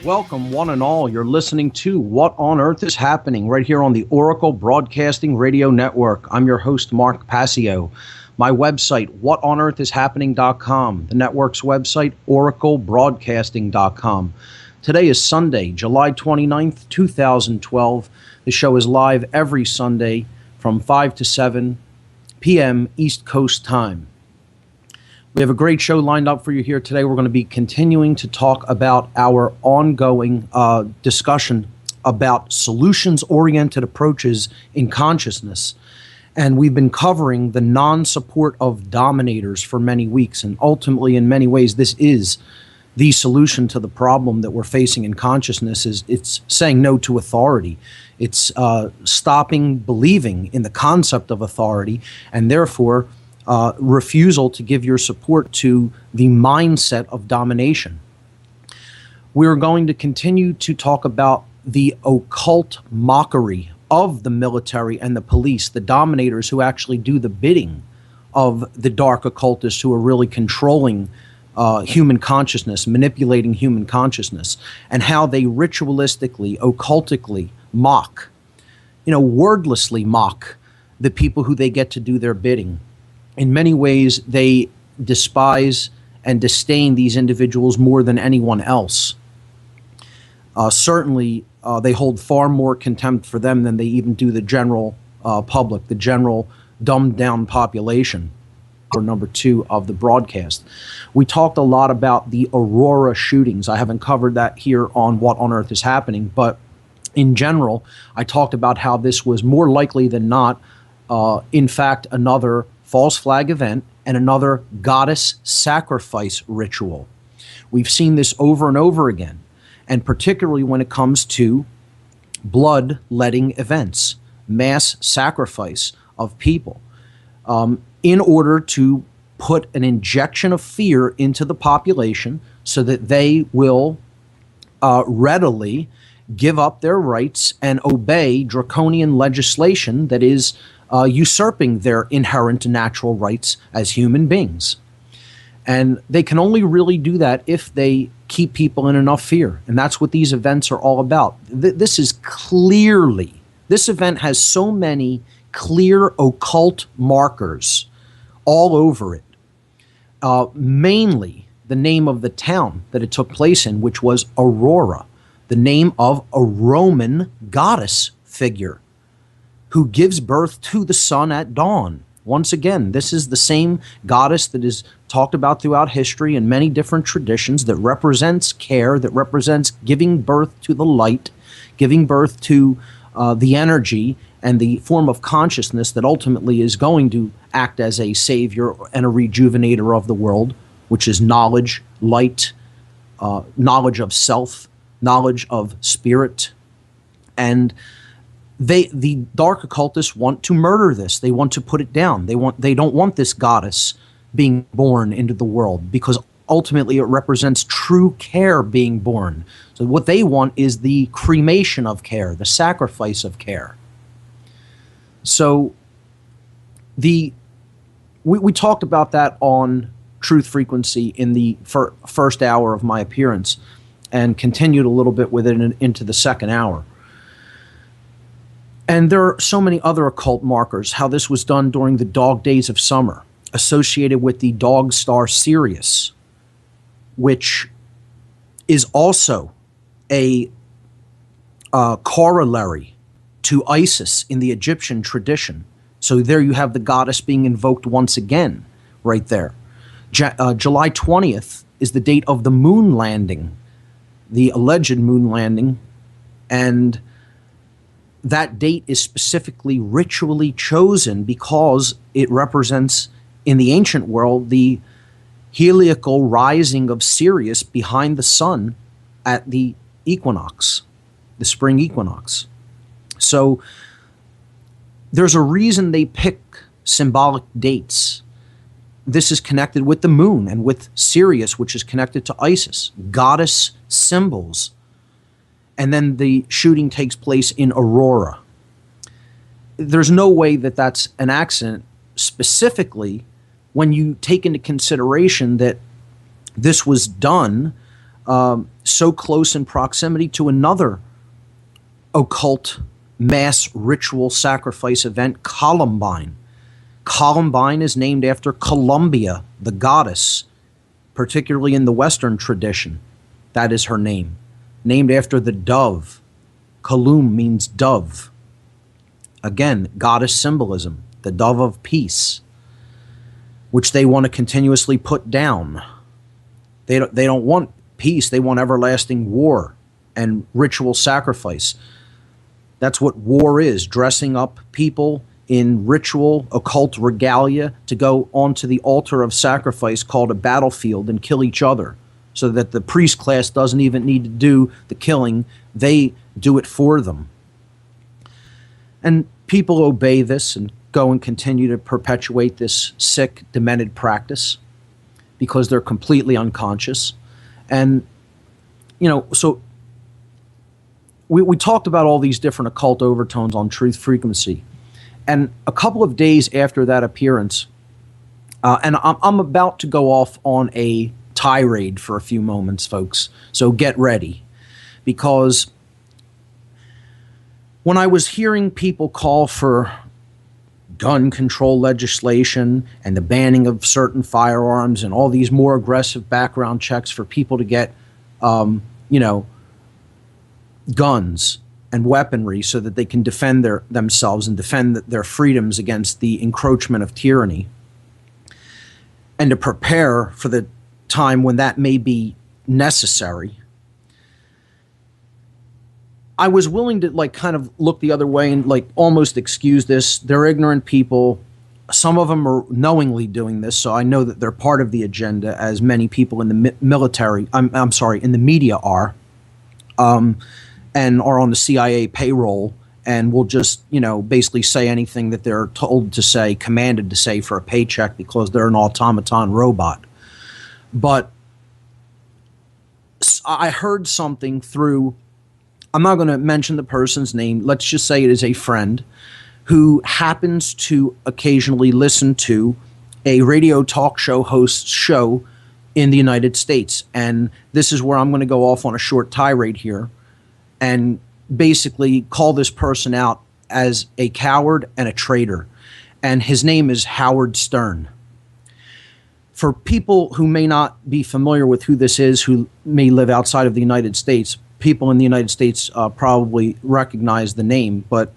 Welcome, one and all. You're listening to What on Earth is Happening right here on the Oracle Broadcasting Radio Network. I'm your host, Mark Passio. My website, whatonearthishappening.com. The network's website, oraclebroadcasting.com. Today is Sunday, July 29th, 2012. The show is live every Sunday from 5 to 7 p.m. East Coast time. We have a great show lined up for you here today. We're going to be continuing to talk about our ongoing discussion about solutions-oriented approaches in consciousness. And we've been covering the non-support of dominators for many weeks. And ultimately, in many ways, this is the solution to the problem that we're facing in consciousness. It's saying no to authority. It's stopping believing in the concept of authority, and therefore refusal to give your support to the mindset of domination. We're going to continue to talk about the occult mockery of the military and the police, the dominators who actually do the bidding of the dark occultists who are really controlling human consciousness, manipulating human consciousness, and how they ritualistically, occultically mock, wordlessly mock the people who they get to do their bidding. In many ways, they despise and disdain these individuals more than anyone else. Certainly, they hold far more contempt for them than they even do the general public, the general dumbed-down population, or number 2 of the broadcast. We talked a lot about the Aurora shootings. I haven't covered that here on What on Earth is Happening, but in general, I talked about how this was more likely than not, in fact, another false flag event and another goddess sacrifice ritual. We've seen this over and over again, and particularly when it comes to blood-letting events, mass sacrifice of people, in order to put an injection of fear into the population so that they will readily give up their rights and obey draconian legislation that is usurping their inherent natural rights as human beings. And they can only really do that if they keep people in enough fear. And that's what these events are all about. This event has so many clear occult markers all over it. Mainly the name of the town that it took place in, which was Aurora, the name of a Roman goddess figure who gives birth to the sun at dawn. Once again, this is the same goddess that is talked about throughout history in many different traditions, that represents care, that represents giving birth to the light, giving birth to the energy and the form of consciousness that ultimately is going to act as a savior and a rejuvenator of the world, which is knowledge, light, knowledge of self, knowledge of spirit. And the dark occultists want to murder this. They want to put it down. They don't want this goddess being born into the world, because ultimately it represents true care being born. So what they want is the cremation of care, the sacrifice of care. So we talked about that on Truth Frequency in the first hour of my appearance, and continued a little bit with it into the second hour. And there are so many other occult markers, how this was done during the dog days of summer, associated with the dog star Sirius, which is also a corollary to Isis in the Egyptian tradition. So there you have the goddess being invoked once again, right there. July 20th is the date of the moon landing, the alleged moon landing, and that date is specifically ritually chosen because it represents, in the ancient world, the heliacal rising of Sirius behind the sun at the equinox, the spring equinox. So there's a reason they pick symbolic dates. This is connected with the moon and with Sirius, which is connected to Isis, goddess symbols. And then the shooting takes place in Aurora. There's no way that that's an accident, specifically when you take into consideration that this was done so close in proximity to another occult mass ritual sacrifice event, Columbine. Columbine is named after Columbia, the goddess, particularly in the Western tradition. That is her name. Named after the dove. Kalum means dove. Again, goddess symbolism, the dove of peace, which they want to continuously put down. They don't want peace. They want everlasting war and ritual sacrifice. That's what war is, dressing up people in ritual, occult regalia to go onto the altar of sacrifice called a battlefield and kill each other, so that the priest class doesn't even need to do the killing. They do it for them. And people obey this and go and continue to perpetuate this sick, demented practice because they're completely unconscious. And, so we talked about all these different occult overtones on Truth Frequency. And a couple of days after that appearance, and I'm about to go off on a tirade for a few moments, folks. So get ready. Because when I was hearing people call for gun control legislation and the banning of certain firearms and all these more aggressive background checks for people to get, guns and weaponry so that they can defend themselves and defend their freedoms against the encroachment of tyranny, and to prepare for the time when that may be necessary, I was willing to kind of look the other way and almost excuse this. They're ignorant people. Some of them are knowingly doing this, so I know that they're part of the agenda, as many people in the military, in the media are. And are on the CIA payroll and will just, basically say anything that they're told to say, commanded to say for a paycheck because they're an automaton robot. But I heard something through, I'm not going to mention the person's name, let's just say it is a friend who happens to occasionally listen to a radio talk show host's show in the United States. And this is where I'm going to go off on a short tirade here and basically call this person out as a coward and a traitor. And his name is Howard Stern. For people who may not be familiar with who this is, who may live outside of the United States, people in the United States probably recognize the name. But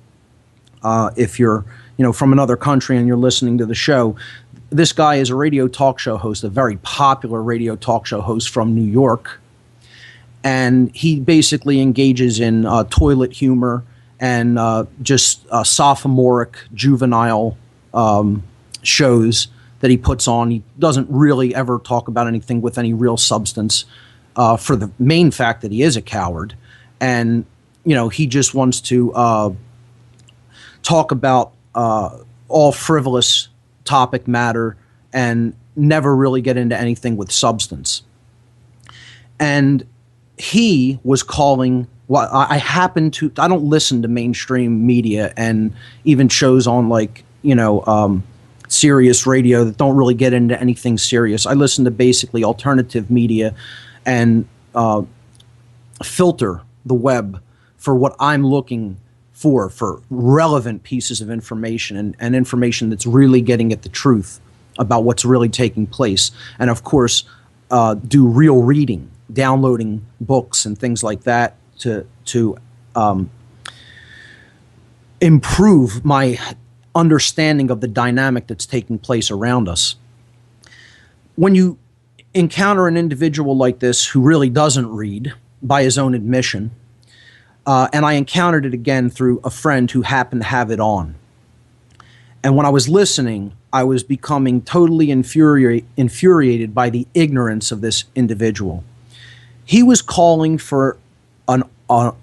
if you're from another country and you're listening to the show, this guy is a radio talk show host, a very popular radio talk show host from New York. And he basically engages in toilet humor and just sophomoric, juvenile shows that he puts on. He doesn't really ever talk about anything with any real substance, for the main fact that he is a coward. And, he just wants to talk about all frivolous topic matter and never really get into anything with substance. And he was calling I don't listen to mainstream media and even shows on serious radio that don't really get into anything serious. I listen to basically alternative media and filter the web for what I'm looking for relevant pieces of information and information that's really getting at the truth about what's really taking place. And of course, do real reading, downloading books and things like that to improve my understanding of the dynamic that's taking place around us. When you encounter an individual like this who really doesn't read, by his own admission, and I encountered it again through a friend who happened to have it on. And when I was listening, I was becoming totally infuriated by the ignorance of this individual. He was calling for a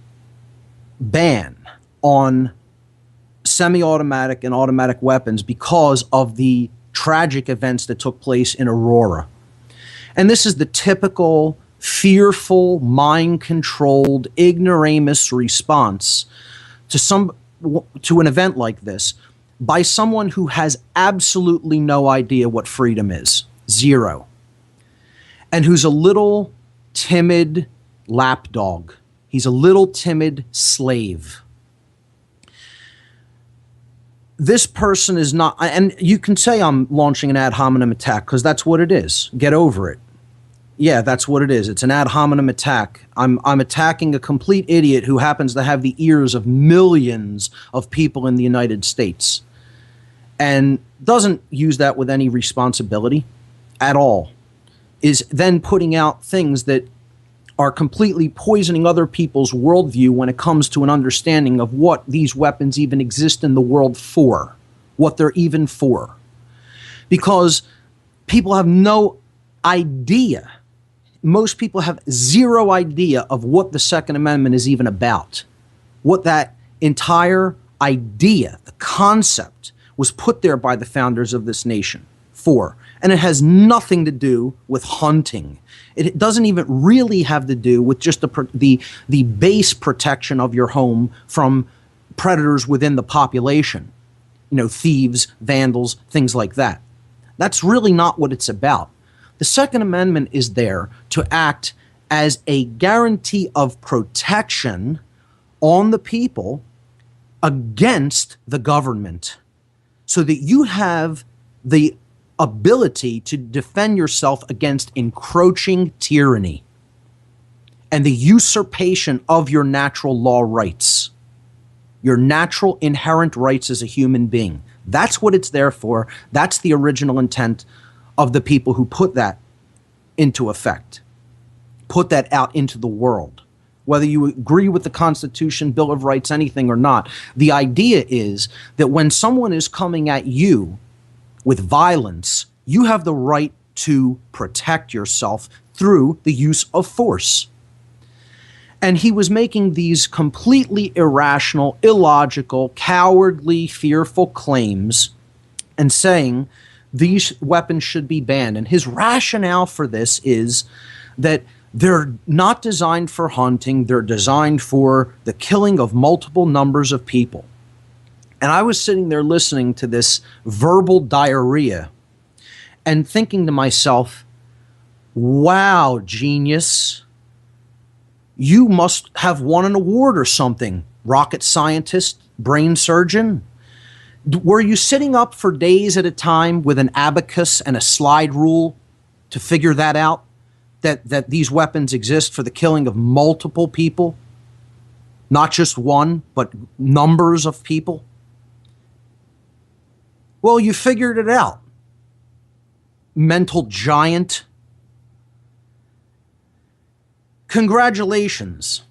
ban on semi-automatic and automatic weapons because of the tragic events that took place in Aurora. And this is the typical fearful, mind-controlled, ignoramus response to an event like this by someone who has absolutely no idea what freedom is. Zero. And who's a little timid, lapdog. He's a little timid slave. This person is not, and you can say I'm launching an ad hominem attack because that's what it is. Get over it. Yeah, that's what it is. It's an ad hominem attack. I'm attacking a complete idiot who happens to have the ears of millions of people in the United States and doesn't use that with any responsibility at all, is then putting out things that are completely poisoning other people's worldview when it comes to an understanding of what these weapons even exist in the world for, what they're even for. Because people have no idea. Most people have zero idea of what the Second Amendment is even about, what that entire idea, the concept, was put there by the founders of this nation for. And it has nothing to do with hunting. It doesn't even really have to do with just the base protection of your home from predators within the population. You know, thieves, vandals, things like that. That's really not what it's about. The Second Amendment is there to act as a guarantee of protection on the people against the government, so that you have the ability to defend yourself against encroaching tyranny and the usurpation of your natural law rights, your natural inherent rights as a human being. That's what it's there for. That's the original intent of the people who put that into effect, put that out into the world. Whether you agree with the Constitution, Bill of Rights, anything or not, the idea is that when someone is coming at you with violence, you have the right to protect yourself through the use of force. And he was making these completely irrational, illogical, cowardly, fearful claims and saying these weapons should be banned. And his rationale for this is that they're not designed for hunting. They're designed for the killing of multiple numbers of people. And I was sitting there listening to this verbal diarrhea and thinking to myself, wow, genius, you must have won an award or something. Rocket scientist, brain surgeon. Were you sitting up for days at a time with an abacus and a slide rule to figure that out? That these weapons exist for the killing of multiple people? Not just one, but numbers of people? Well, you figured it out. Mental giant. Congratulations.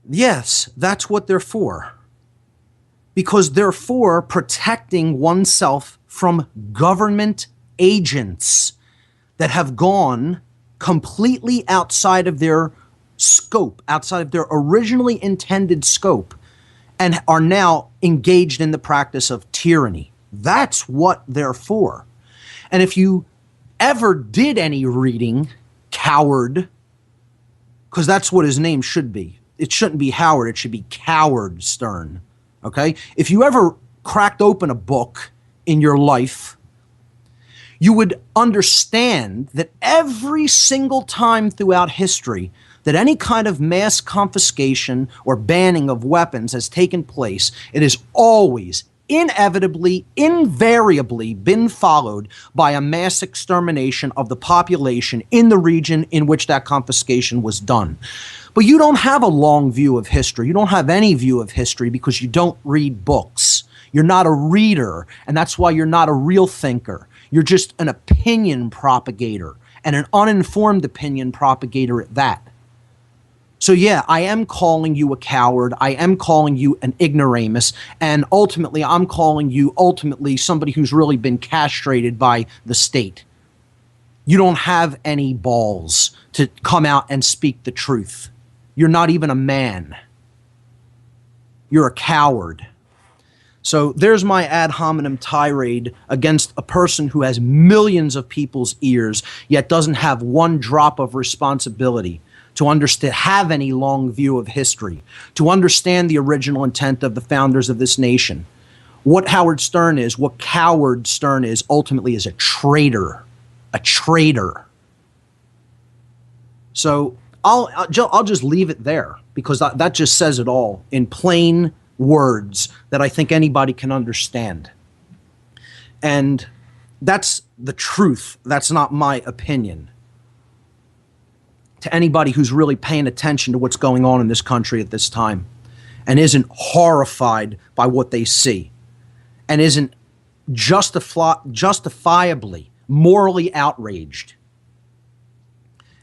Yes, that's what they're for. Because they're for protecting oneself from government agents that have gone completely outside of their scope, outside of their originally intended scope, and are now engaged in the practice of tyranny. That's what they're for. And if you ever did any reading, coward, because that's what his name should be. It shouldn't be Howard, it should be Coward Stern. Okay? If you ever cracked open a book in your life, you would understand that every single time throughout history that any kind of mass confiscation or banning of weapons has taken place, it has always, inevitably, invariably been followed by a mass extermination of the population in the region in which that confiscation was done. But you don't have a long view of history. You don't have any view of history because you don't read books. You're not a reader, and that's why you're not a real thinker. You're just an opinion propagator, and an uninformed opinion propagator at that. So yeah, I am calling you a coward. I am calling you an ignoramus. And ultimately, I'm calling you somebody who's really been castrated by the state. You don't have any balls to come out and speak the truth. You're not even a man. You're a coward. So there's my ad hominem tirade against a person who has millions of people's ears, yet doesn't have one drop of responsibility to understand, have any long view of history, to understand the original intent of the founders of this nation. What Howard Stern is, what Coward Stern is, ultimately is a traitor. A traitor. So I'll just leave it there, because that just says it all in plain words that I think anybody can understand. And that's the truth. That's not my opinion. To anybody who's really paying attention to what's going on in this country at this time and isn't horrified by what they see and isn't justifiably, morally outraged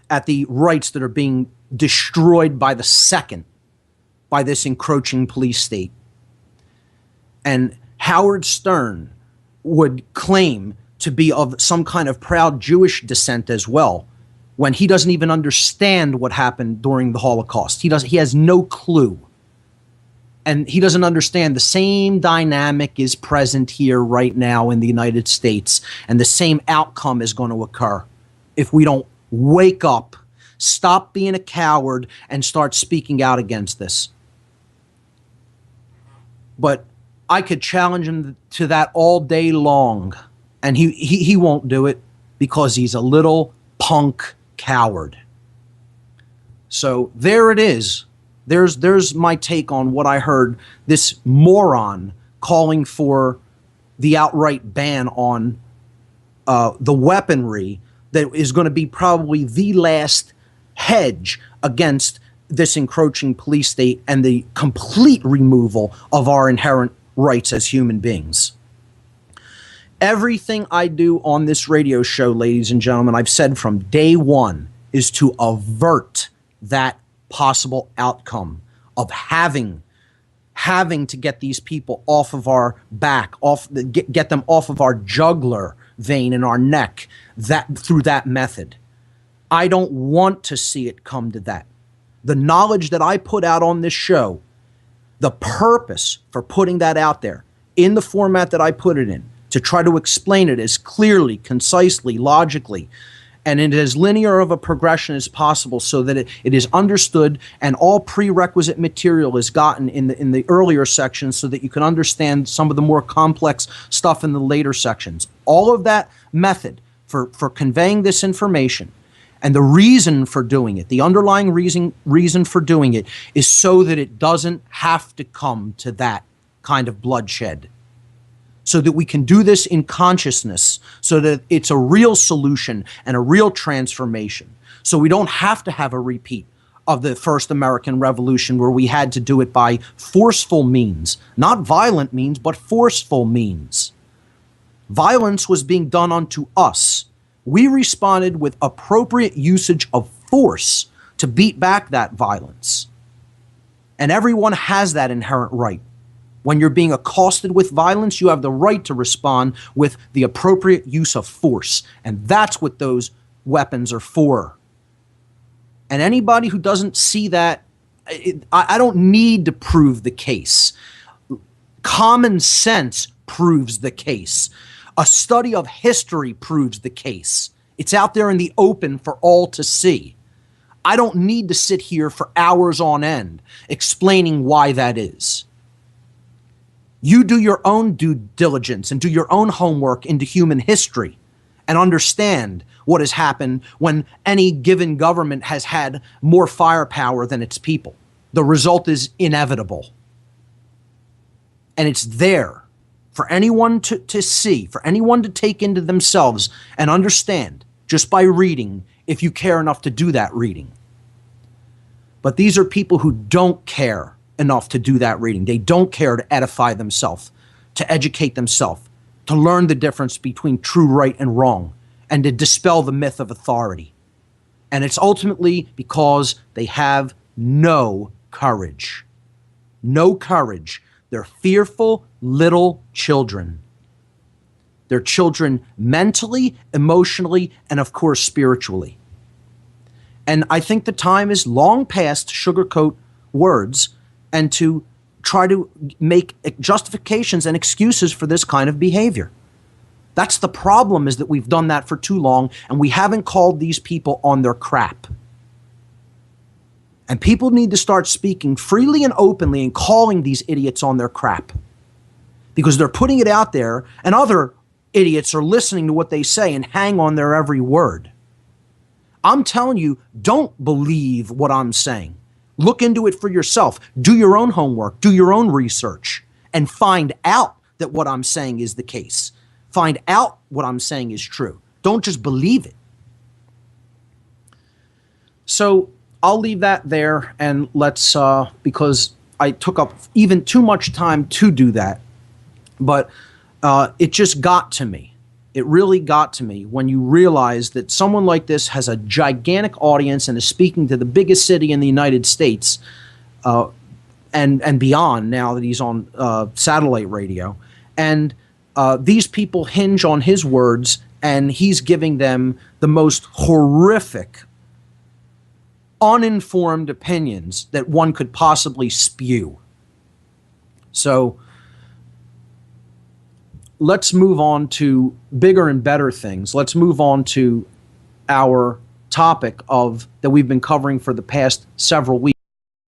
at the rights that are being destroyed by the second by this encroaching police state. And Howard Stern would claim to be of some kind of proud Jewish descent as well, when he doesn't even understand what happened during the Holocaust. He has no clue. And he doesn't understand the same dynamic is present here right now in the United States, and the same outcome is going to occur if we don't wake up, stop being a coward, and start speaking out against this. But I could challenge him to that all day long, and he won't do it, because he's a little punk coward. So there it is. There's my take on what I heard this moron calling for the outright ban on the weaponry that is going to be probably the last hedge against this encroaching police state and the complete removal of our inherent rights as human beings. Everything I do on this radio show, ladies and gentlemen, I've said from day one, is to avert that possible outcome of having to get these people off of our back, get them off of our jugular vein in our neck, that through that method. I don't want to see it come to that. The knowledge that I put out on this show, the purpose for putting that out there in the format that I put it in, to try to explain it as clearly, concisely, logically, and in as linear of a progression as possible, so that it is understood and all prerequisite material is gotten in the earlier sections, so that you can understand some of the more complex stuff in the later sections. All of that method for conveying this information, and the reason for doing it, the underlying reason for doing it, is so that it doesn't have to come to that kind of bloodshed. So that we can do this in consciousness, so that it's a real solution and a real transformation. So we don't have to have a repeat of the first American Revolution, where we had to do it by forceful means, not violent means, but forceful means. Violence was being done unto us. We responded with appropriate usage of force to beat back that violence. And everyone has that inherent right. When you're being accosted with violence, you have the right to respond with the appropriate use of force. And that's what those weapons are for. And anybody who doesn't see that, I don't need to prove the case. Common sense proves the case. A study of history proves the case. It's out there in the open for all to see. I don't need to sit here for hours on end explaining why that is. You do your own due diligence and do your own homework into human history and understand what has happened when any given government has had more firepower than its people. The result is inevitable. And it's there for anyone to see, for anyone to take into themselves and understand just by reading, if you care enough to do that reading. But these are people who don't care enough to do that reading. They don't care to edify themselves, to educate themselves, to learn the difference between true right and wrong, and to dispel the myth of authority. And it's ultimately because they have no courage. No courage. They're fearful little children. They're children mentally, emotionally, and of course spiritually. And I think the time is long past to sugarcoat words and to try to make justifications and excuses for this kind of behavior. That's the problem, is that we've done that for too long, and we haven't called these people on their crap. And people need to start speaking freely and openly and calling these idiots on their crap, because they're putting it out there, and other idiots are listening to what they say and hang on their every word. I'm telling you, don't believe what I'm saying. Look into it for yourself. Do your own homework. Do your own research and find out that what I'm saying is the case. Find out what I'm saying is true. Don't just believe it. So I'll leave that there, and let's, because I took up even too much time to do that, but it just got to me. It really got to me when you realize that someone like this has a gigantic audience and is speaking to the biggest city in the United States and beyond now that he's on satellite radio. And these people hinge on his words, and he's giving them the most horrific, uninformed opinions that one could possibly spew. So let's move on to bigger and better things. Let's move on to our topic of that we've been covering for the past several weeks.